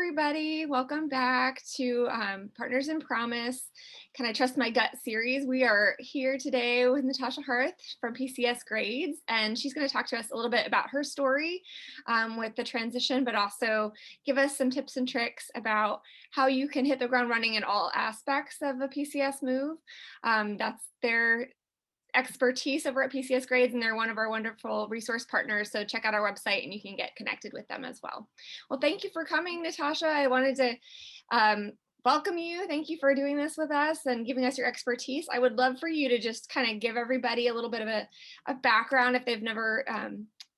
Everybody, welcome back to Partners in Promise. Can I Trust My Gut series? We are here today with Natasha Harth from PCSgrades, and she's going to talk to us a little bit about her story with the transition, but also give us some tips and tricks about how you can hit the ground running in all aspects of a PCS move. That's their expertise over at PCSgrades, and they're one of our wonderful resource partners. So check out our website and you can get connected with them as well. Well, thank you for coming, Natasha. I wanted to welcome you. Thank you for doing this with us and giving us your expertise. I would love for you to just kind of give everybody a little bit of a background if they've never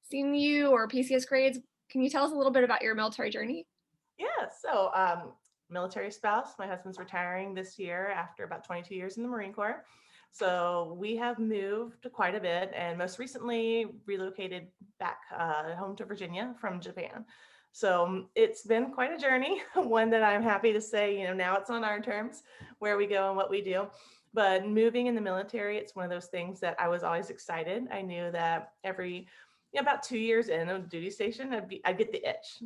seen you or PCSgrades. Can you tell us a little bit about your military journey? Yeah, military spouse. My husband's retiring this year after about 22 years in the Marine Corps. So we have moved quite a bit and most recently relocated back home to Virginia from Japan. So it's been quite a journey, one that I'm happy to say, now it's on our terms where we go and what we do. But moving in the military, it's one of those things that I was always excited. I knew that about 2 years in a duty station, I'd get the itch.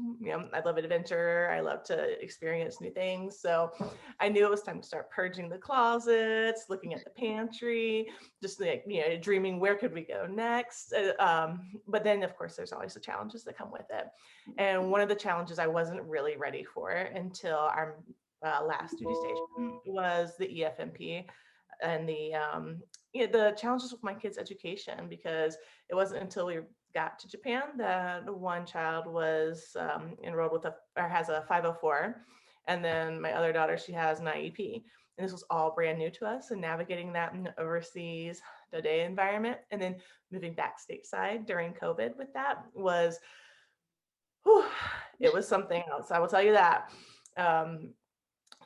I love adventure. I love to experience new things. So I knew it was time to start purging the closets, looking at the pantry, just dreaming where could we go next. But then, of course, there's always the challenges that come with it. And one of the challenges I wasn't really ready for until our last duty station was the EFMP and the challenges with my kids' education, because it wasn't until we got to Japan that one child was enrolled with has a 504, and then my other daughter, she has an IEP, and this was all brand new to us. And navigating that in the overseas day environment, and then moving back stateside during COVID with that was, it was something else. I will tell you that.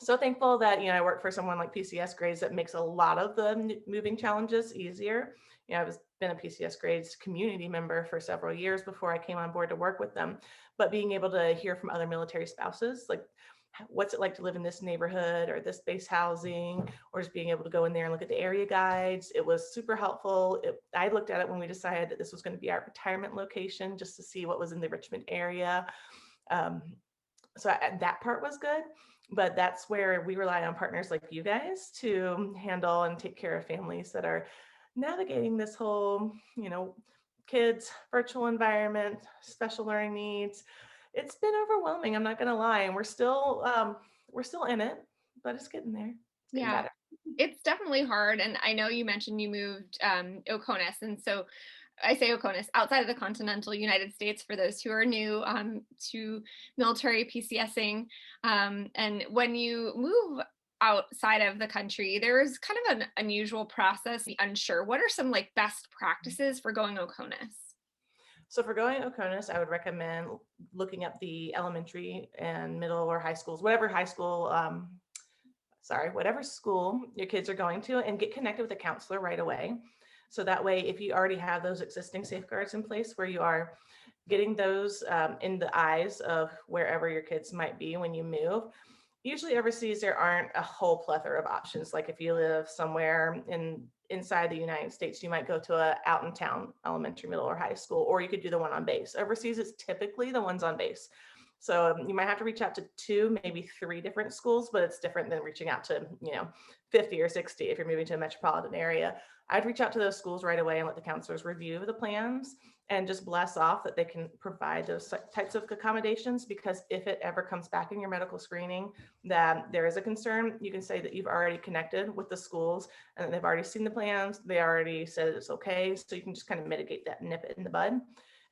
So thankful that, I work for someone like PCSgrades that makes a lot of the moving challenges easier. I've been a PCSgrades community member for several years before I came on board to work with them, but being able to hear from other military spouses, like what's it like to live in this neighborhood or this base housing, or just being able to go in there and look at the area guides, it was super helpful. I looked at it when we decided that this was going to be our retirement location, just to see what was in the Richmond area. That part was good. But that's where we rely on partners like you guys to handle and take care of families that are navigating this whole, kids, virtual environment, special learning needs. It's been overwhelming. I'm not going to lie. And we're still in it, but it's getting there. It's getting better. It's definitely hard. And I know you mentioned you moved Oconus. And so I say Oconus, outside of the continental United States, for those who are new to military PCSing. And when you move outside of the country, there's kind of an unusual process. Unsure. What are some best practices for going Oconus? So for going Oconus, I would recommend looking up the elementary and middle or high schools, whatever school your kids are going to, and get connected with a counselor right away. So that way, if you already have those existing safeguards in place where you are getting those in the eyes of wherever your kids might be when you move, usually overseas, there aren't a whole plethora of options. Like if you live somewhere inside the United States, you might go to a out in town elementary, middle, or high school, or you could do the one on base. Overseas, it's typically the ones on base. So you might have to reach out to 2, maybe 3 different schools, but it's different than reaching out to, 50 or 60 if you're moving to a metropolitan area. I'd reach out to those schools right away and let the counselors review the plans and just bless off that they can provide those types of accommodations, because if it ever comes back in your medical screening that there is a concern, you can say that you've already connected with the schools and they've already seen the plans. They already said it's okay. So you can just kind of mitigate that, nip it in the bud.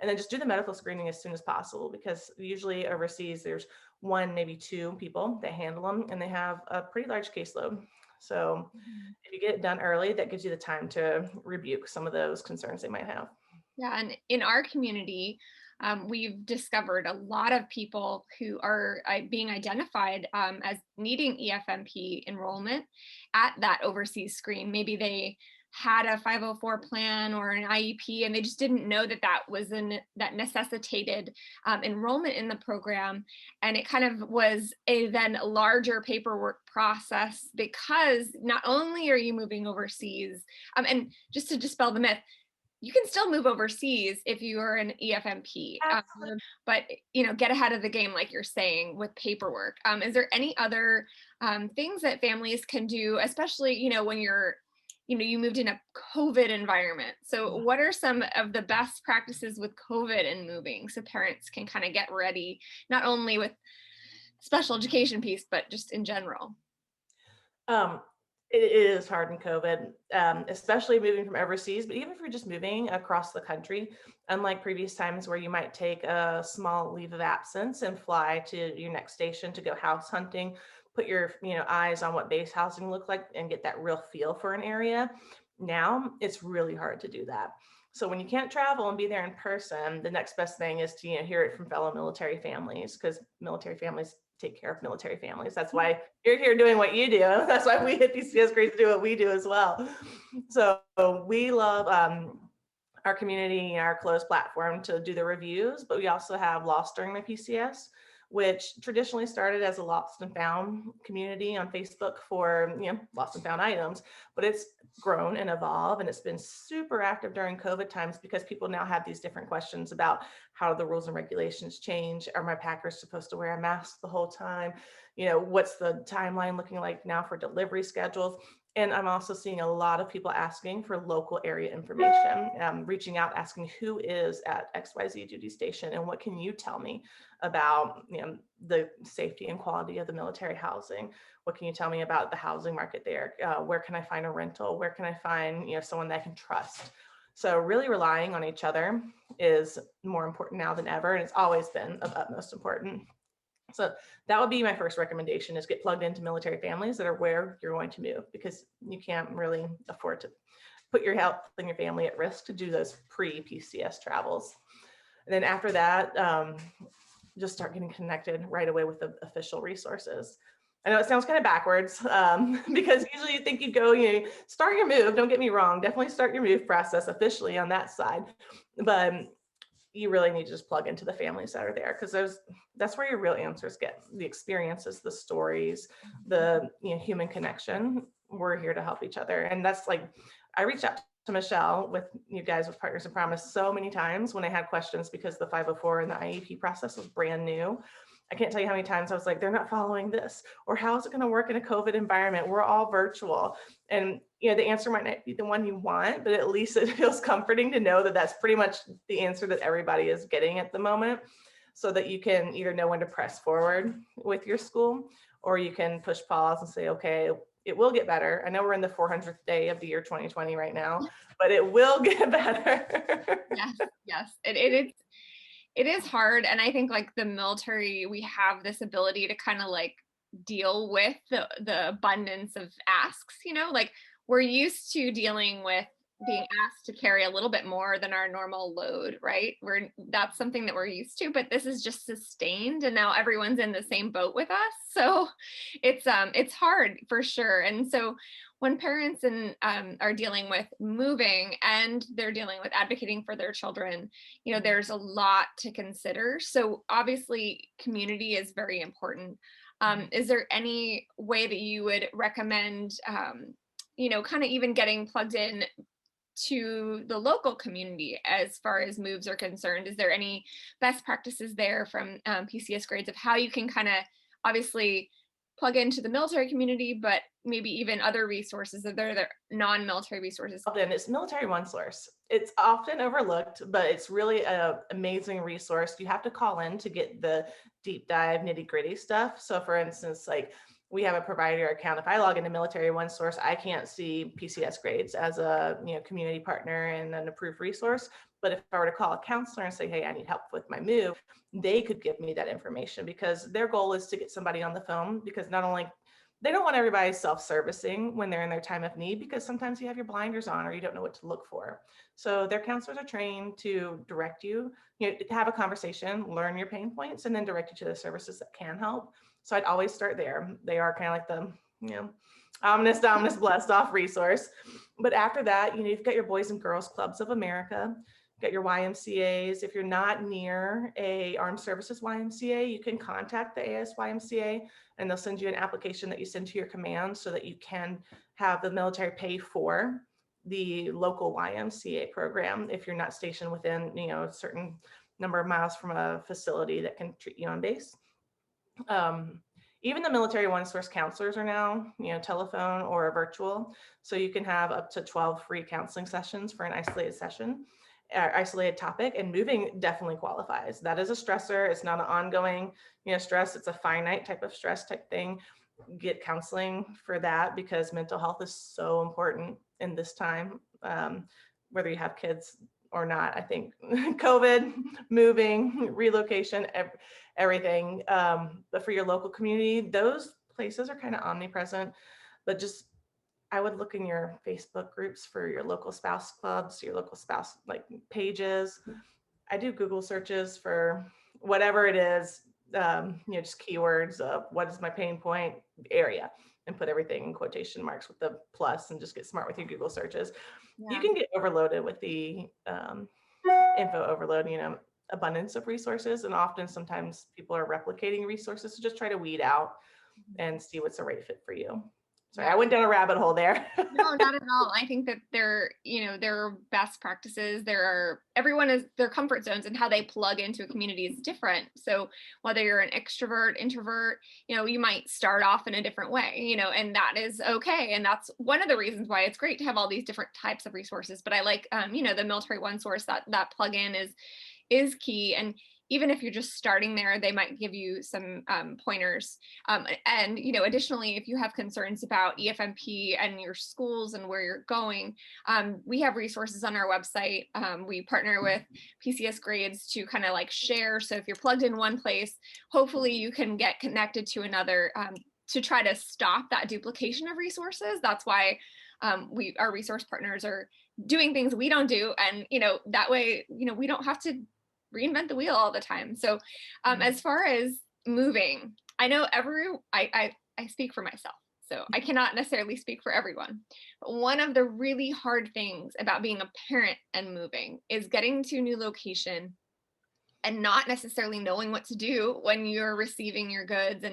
And then just do the medical screening as soon as possible, because usually overseas there's 1, maybe 2 people that handle them, and they have a pretty large caseload. So if you get it done early, that gives you the time to rebuke some of those concerns they might have. Yeah, and in our community, we've discovered a lot of people who are being identified as needing EFMP enrollment at that overseas screen. Maybe they had a 504 plan or an IEP, and they just didn't know that that necessitated enrollment in the program. And it kind of was a then larger paperwork process, because not only are you moving overseas, and just to dispel the myth, you can still move overseas if you are an EFMP, but get ahead of the game, like you're saying, with paperwork. Is there any other things that families can do, especially when you moved in a COVID environment? So what are some of the best practices with COVID and moving, so parents can kind of get ready, not only with special education piece, but just in general? Um, it is hard in COVID, especially moving from overseas, but even if you're just moving across the country, unlike previous times where you might take a small leave of absence and fly to your next station to go house hunting, put your eyes on what base housing look like and get that real feel for an area. Now it's really hard to do that. So when you can't travel and be there in person, the next best thing is to hear it from fellow military families, because military families take care of military families. That's why you're here doing what you do. That's why we at PCSgrades do what we do as well. So we love our community, our closed platform to do the reviews, but we also have Lost During My PCS, which traditionally started as a lost and found community on Facebook for lost and found items, but it's grown and evolved, and it's been super active during COVID times because people now have these different questions about how do the rules and regulations change? Are my packers supposed to wear a mask the whole time? What's the timeline looking like now for delivery schedules? And I'm also seeing a lot of people asking for local area information, reaching out, asking who is at XYZ duty station and what can you tell me about the safety and quality of the military housing? What can you tell me about the housing market there? Where can I find a rental? Where can I find someone that I can trust? So really relying on each other is more important now than ever, and it's always been of utmost importance. So that would be my first recommendation, is get plugged into military families that are where you're going to move, because you can't really afford to put your health and your family at risk to do those pre-PCS travels. And then after that, just start getting connected right away with the official resources. I know it sounds kind of backwards because usually you think you go, start your move. Don't get me wrong. Definitely start your move process officially on that side. But you really need to just plug into the families that are there, because that's where your real answers get. The experiences, the stories, the human connection. We're here to help each other. And that's like, I reached out to Michelle with you guys with Partners in Promise so many times when I had questions, because the 504 and the IEP process was brand new. I can't tell you how many times I was like, they're not following this, or how is it going to work in a COVID environment? We're all virtual. And the answer might not be the one you want, but at least it feels comforting to know that that's pretty much the answer that everybody is getting at the moment, so that you can either know when to press forward with your school, or you can push pause and say, okay, it will get better. I know we're in the 400th day of the year 2020 right now, but it will get better. Yes. It is hard. And I think like the military, we have this ability to kind of like deal with the abundance of asks, like we're used to dealing with being asked to carry a little bit more than our normal load, right? That's something that we're used to, but this is just sustained, and now everyone's in the same boat with us. So it's hard for sure. And so when parents are dealing with moving and they're dealing with advocating for their children, there's a lot to consider. So obviously community is very important. Is there any way that you would recommend, kind of even getting plugged in to the local community as far as moves are concerned? Is there any best practices there from PCSgrades of how you can kind of obviously plug into the military community, but maybe even other resources that they're non-military resources? Often it's Military One Source. It's often overlooked, but it's really an amazing resource. You have to call in to get the deep dive nitty gritty stuff. So for instance, like we have a provider account. If I log into Military One Source, I can't see PCSgrades as a community partner and an approved resource. But if I were to call a counselor and say, hey, I need help with my move, they could give me that information, because their goal is to get somebody on the phone, because not only they don't want everybody self-servicing when they're in their time of need, because sometimes you have your blinders on or you don't know what to look for. So their counselors are trained to direct you, to have a conversation, learn your pain points, and then direct you to the services that can help. So I'd always start there. They are kind of like the, ominous, blessed off resource. But after that, you've got your Boys and Girls Clubs of America, you've got your YMCAs. If you're not near a Armed Services YMCA, you can contact the ASYMCA, and they'll send you an application that you send to your command so that you can have the military pay for the local YMCA program if you're not stationed within, a certain number of miles from a facility that can treat you on base. Even the military one source counselors are now, telephone or virtual. So you can have up to 12 free counseling sessions for an isolated session, isolated topic, and moving definitely qualifies. That is a stressor. It's not an ongoing, stress. It's a finite type of stress type thing. Get counseling for that because mental health is so important in this time, whether you have kids or not. I think COVID, moving, relocation, everything. But for your local community, those places are kind of omnipresent. But just, I would look in your Facebook groups for your local spouse clubs, your local spouse like pages. I do Google searches for whatever it is, just keywords of what is my pain point area, and put everything in quotation marks with the plus, and just get smart with your Google searches. You can get overloaded with the info overload, abundance of resources. And often sometimes people are replicating resources. So just try to weed out and see what's the right fit for you. Sorry, I went down a rabbit hole there. No, not at all. I think that there are best practices. Everyone is their comfort zones, and how they plug into a community is different. So whether you're an extrovert, introvert, you might start off in a different way, and that is okay. And that's one of the reasons why it's great to have all these different types of resources. But I like, the military one source, that plug-in is key. And even if you're just starting there, they might give you some pointers. And, additionally, if you have concerns about EFMP and your schools and where you're going, we have resources on our website. We partner with PCSgrades to kind of like share. So if you're plugged in one place, hopefully you can get connected to another to try to stop that duplication of resources. That's why our resource partners are doing things we don't do. And, that way, we don't have to reinvent the wheel all the time. So as far as moving, I know I speak for myself, so I cannot necessarily speak for everyone. But one of the really hard things about being a parent and moving is getting to a new location and not necessarily knowing what to do when you're receiving your goods,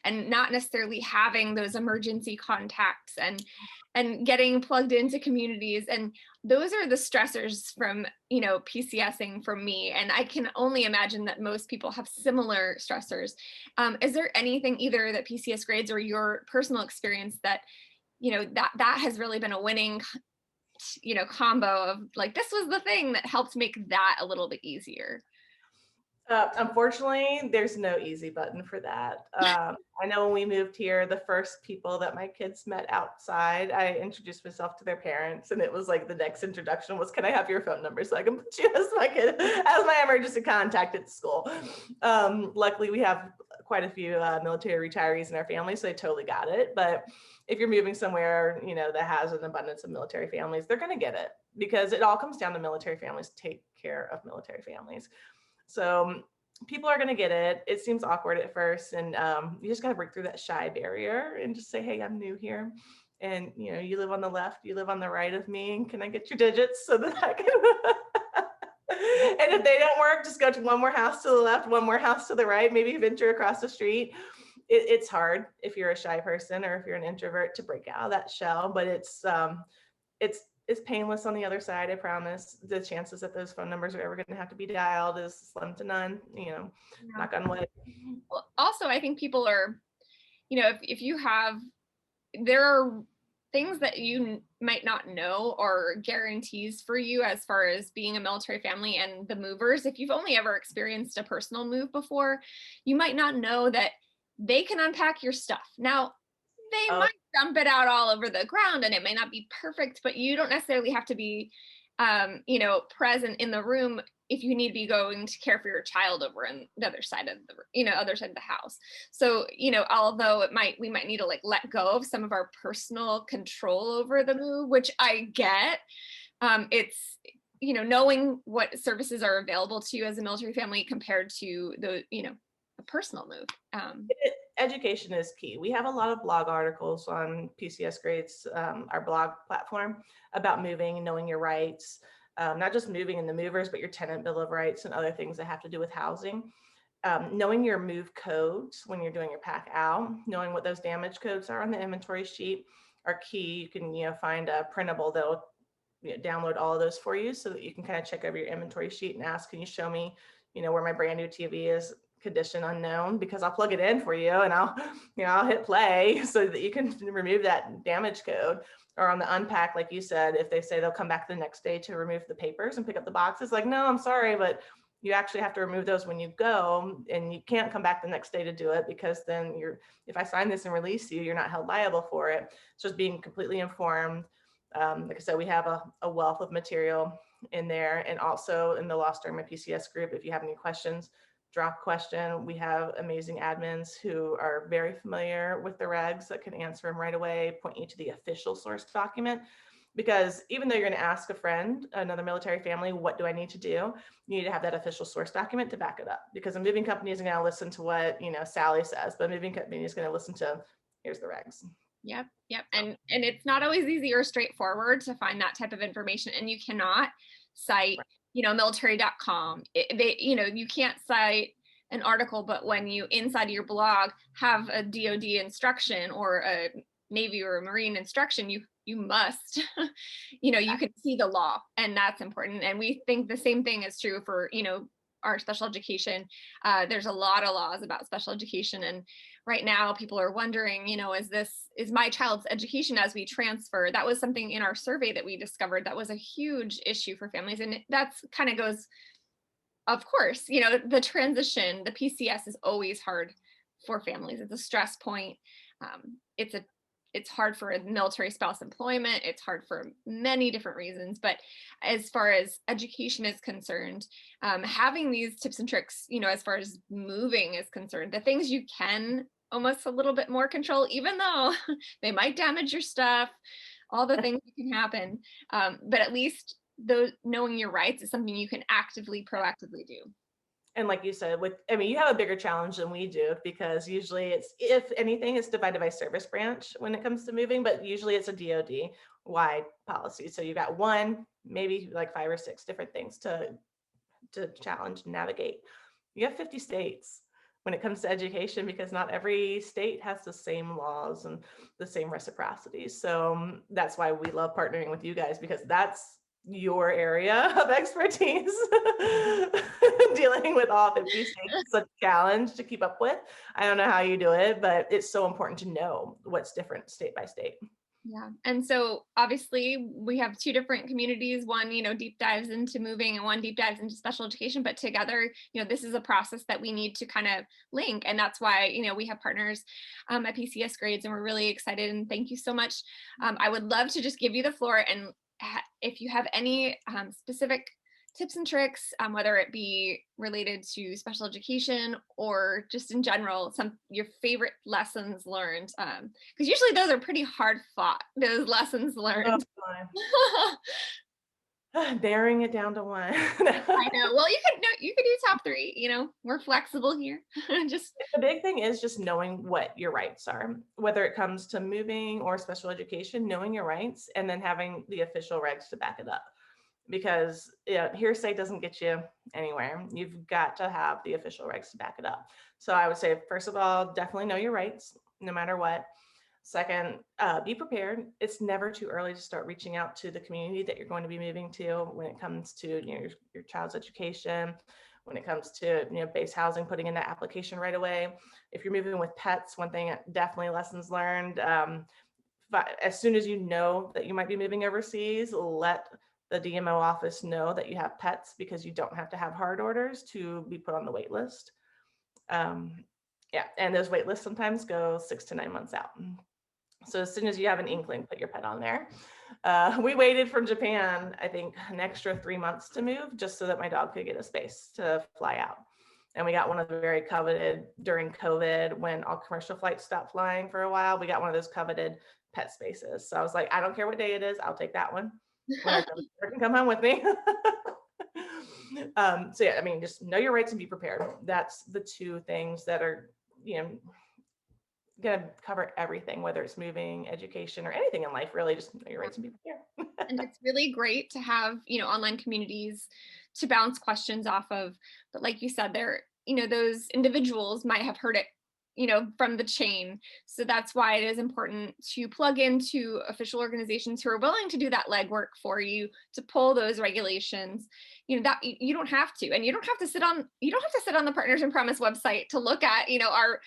and not necessarily having those emergency contacts and getting plugged into communities. And those are the stressors from, PCSing for me. And I can only imagine that most people have similar stressors. Is there anything either that PCSgrades or your personal experience that, that has really been a winning, combo of like, this was the thing that helped make that a little bit easier? Unfortunately, there's no easy button for that. I know when we moved here, the first people that my kids met outside, I introduced myself to their parents, and it was like the next introduction was, "Can I have your phone number so I can put you as my emergency contact at school?" Luckily, we have quite a few military retirees in our family, so they totally got it. But if you're moving somewhere, that has an abundance of military families, they're going to get it, because it all comes down to military families take care of military families. So people are going to get it. It seems awkward at first, and you just got to break through that shy barrier and just say, "Hey, I'm new here, and you live on the left, you live on the right of me, and can I get your digits so that I can?" And if they don't work, just go to one more house to the left, one more house to the right, maybe venture across the street. It's hard if you're a shy person or if you're an introvert to break out of that shell, but it's painless on the other side. I promise. The chances that those phone numbers are ever going to have to be dialed is slim to none, knock on wood. Well, also, I think people are, if there are things that you might not know or guarantees for you as far as being a military family and the movers. If you've only ever experienced a personal move before, you might not know that they can unpack your stuff. Now, they might dump it out all over the ground and it may not be perfect, but you don't necessarily have to be, present in the room if you need to be going to care for your child over in the other side of the house. So, although we might need to like let go of some of our personal control over the move, which I get, it's, knowing what services are available to you as a military family compared to a personal move. Education is key. We have a lot of blog articles on PCSgrades, our blog platform, about moving and knowing your rights, not just moving in the movers, but your tenant bill of rights and other things that have to do with housing. Knowing your move codes when you're doing your pack out, knowing what those damage codes are on the inventory sheet are key. You can find a printable that'll download all of those for you so that you can kind of check over your inventory sheet and ask, can you show me, where my brand new TV is, condition unknown, because I'll plug it in for you and I'll hit play so that you can remove that damage code. Or on the unpack, like you said, if they say they'll come back the next day to remove the papers and pick up the boxes, like, no, I'm sorry, but you actually have to remove those when you go, and you can't come back the next day to do it, because then if I sign this and release you, you're not held liable for it. It's just being completely informed. Like I said, we have a wealth of material in there, and also in the Lost Army PCS group, if you have any questions, drop question. We have amazing admins who are very familiar with the regs that can answer them right away, point you to the official source document. Because even though you're going to ask a friend, another military family, what do I need to do? You need to have that official source document to back it up. Because a moving company isn't going to listen to what, Sally says, but a moving company is going to listen to, here's the regs. Yep. And it's not always easy or straightforward to find that type of information. And you cannot cite, military.com. You can't cite an article, but when you inside of your blog have a DoD instruction or a Navy or a Marine instruction, you must, you can see the law, and that's important. And we think the same thing is true for, our special education. There's a lot of laws about special education. And right now people are wondering, is my child's education as we transfer? That was something in our survey that we discovered that was a huge issue for families. And that's kind of goes, of course, the transition, the PCS is always hard for families. It's a stress point. It's hard for a military spouse employment. It's hard for many different reasons. But as far as education is concerned, having these tips and tricks, as far as moving is concerned, the things you can almost a little bit more control, even though they might damage your stuff, all the things that can happen. But at least knowing your rights is something you can proactively do. And like you said, you have a bigger challenge than we do, because usually it's, if anything, it's divided by service branch when it comes to moving, but usually it's a DoD wide policy. So you got one, maybe like 5 or 6 different things to challenge and navigate. You have 50 states when it comes to education, because not every state has the same laws and the same reciprocity. So that's why we love partnering with you guys, because that's your area of expertise. Dealing with all 50 states is such a challenge to keep up with. I don't know how you do it, but it's so important to know what's different state by state. Yeah. And so obviously we have 2 different communities, one, deep dives into moving and one deep dives into special education, but together, this is a process that we need to kind of link. And that's why, we have partners at PCSgrades, and we're really excited. And thank you so much. I would love to just give you the floor, and if you have any specific tips and tricks, whether it be related to special education or just in general, your favorite lessons learned, because usually those are pretty hard fought, those lessons learned. Narrowing it down to one. I know. Well, you could do top 3. We're flexible here. Just the big thing is just knowing what your rights are, whether it comes to moving or special education, knowing your rights and then having the official regs to back it up. Because hearsay doesn't get you anywhere. You've got to have the official regs to back it up. So I would say, first of all, definitely know your rights, no matter what. Second, be prepared. It's never too early to start reaching out to the community that you're going to be moving to when it comes to your child's education, when it comes to base housing, putting in that application right away. If you're moving with pets, one thing definitely lessons learned. As soon as you know that you might be moving overseas, let the DMO office know that you have pets, because you don't have to have hard orders to be put on the wait list. And those wait lists sometimes go 6 to 9 months out. So as soon as you have an inkling, put your pet on there. We waited from Japan, I think, an extra 3 months to move, just so that my dog could get a space to fly out. And we got one of the very coveted during COVID, when all commercial flights stopped flying for a while. We got one of those coveted pet spaces. So I was like, I don't care what day it is, I'll take that one. When our can come home with me. Just know your rights and be prepared. That's the 2 things that are, going to cover everything, whether it's moving, education, or anything in life. Really, just know your rights and be prepared. And it's really great to have, online communities to bounce questions off of. But like you said, those individuals might have heard it from the chain. So that's why it is important to plug into official organizations who are willing to do that legwork for you to pull those regulations. That you don't have to, and you don't have to sit on the Partners in Promise website to look at, our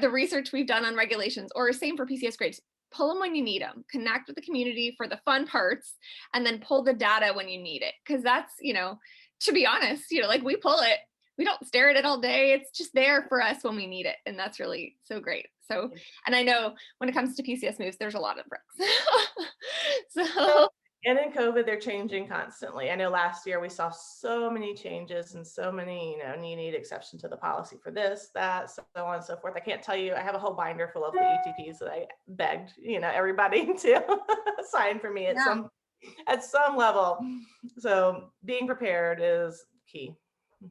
the research we've done on regulations, or same for PCS grades. Pull them when you need them, connect with the community for the fun parts, and then pull the data when you need it. Cause that's, to be honest, like we pull it, we don't stare at it all day. It's just there for us when we need it. And that's really so great. So, and I know when it comes to PCS moves, there's a lot of bricks. So, So and in COVID, they're changing constantly. I know last year we saw so many changes and so many, need exception to the policy for this, that, so on and so forth. I can't tell you, I have a whole binder full of the ETPs that I begged, everybody to sign for me at some level. So being prepared is key.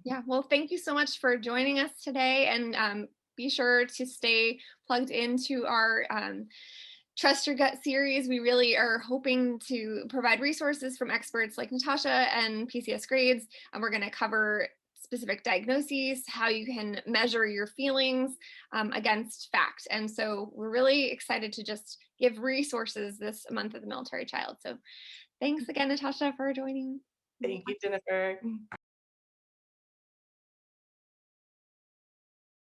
yeah, well, thank you so much for joining us today, and be sure to stay plugged into our Trust Your Gut series. We really are hoping to provide resources from experts like Natasha and PCS grades, and we're going to cover specific diagnoses, how you can measure your feelings against fact. And so we're really excited to just give resources this month of the military child. So thanks again, Natasha, for joining. Thank you, Jennifer.